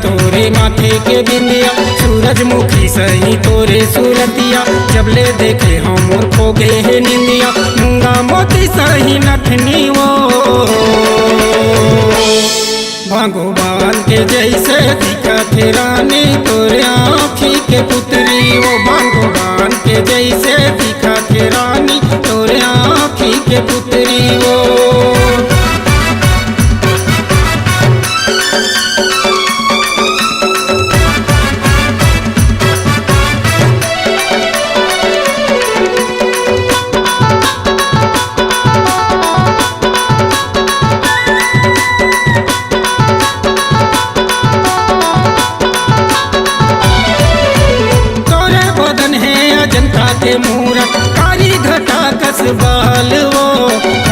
तोरे माथे के बिंदिया, सूरजमुखी सही तोरे सूरतिया। जब ले देखे हम खो गे है निंदिया, मूंगा मोती सही नथनी वो भगवान के जैसे दिखत रानी तोरे आँखी के पुतरी। वो भगवान के जैसे दिखत रानी तोरे आँखी के पुतरी। वो के मूरत कारी घटा कस बाल वो,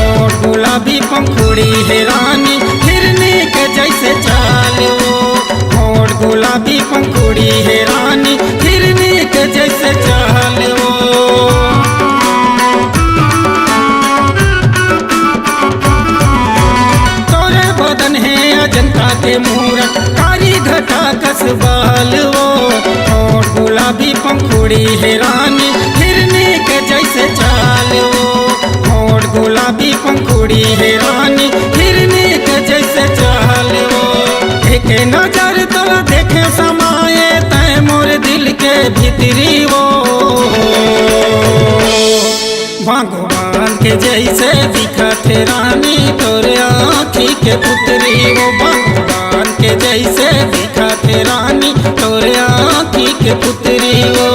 और गुलाबी पंखुड़ी है रानी हिरनी के जैसे चाल वो। और गुलाबी पंखुड़ी है रानी हिरनी के जैसे चाल वो। तोरे बदन है अजंता के मूरत कारी घटा कस बाल वो, और गुलाबी पंखुड़ी है रानी जैसे चाल वो। और गुलाबी पंखुड़ी है रानी हिरनी के जैसे चाल वो। एक नजर तो देखे समाये तय मोर दिल के भीतरी वो भगवान के जैसे दिखत रानी तोरे आँखी के पुतरी। वो भगवान के जैसे दिखत रानी तोरे आँखी के पुतरी। वो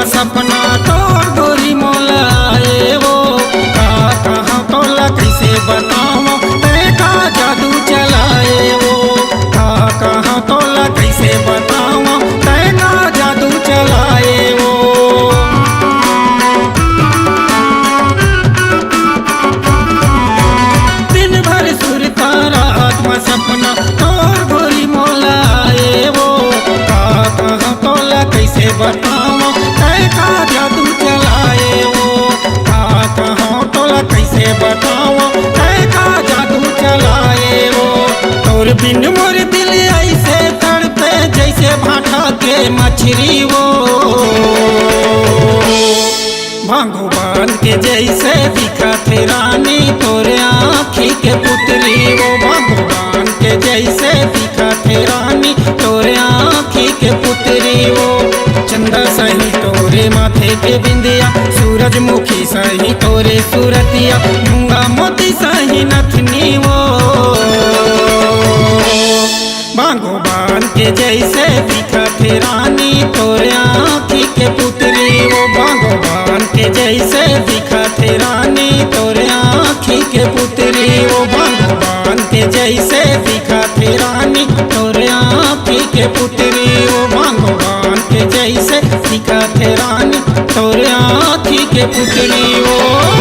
सपना तोर गोरी मोलाए वो, कहाँ तोला कैसे बताओ तेरा जादू चलाए वो। कहाँ तोला कैसे बताओ तेरा जादू चलाए वो। दिन भर सुरता रात में सपना तोर गोरी मोलाए वो, कहाँ तोला कैसे बताओ का जादू चलाए वो। कहाँ तोला कैसे बताओ का जादू चलाए वो। और बिन मोर दिल ऐसे तड़पे जैसे भाटा के मछली वो भगवान के जैसे दिखत रानी तोरे आँखी के पुतरी। वो भगवान के जैसे दिखत रानी तोरे आँखी के पुतरी। वो चंदा सही तोरे माथे के बिंदिया, सूरजमुखी सही तोरे सूरतिया। मूंगा मोती सही नथनी वो भगवान के जैसे दिखत रानी तोरे आँखी के पुतरी। वो भगवान के जैसे दिखत रानी तोरे आँखी के पुतरी। वो भगवान के जैसे दिखत रानी तोरे आँखी के पुतरी। वो भगवान के जैसे दिखत रानी तोरे आँखी के पुतरी। वो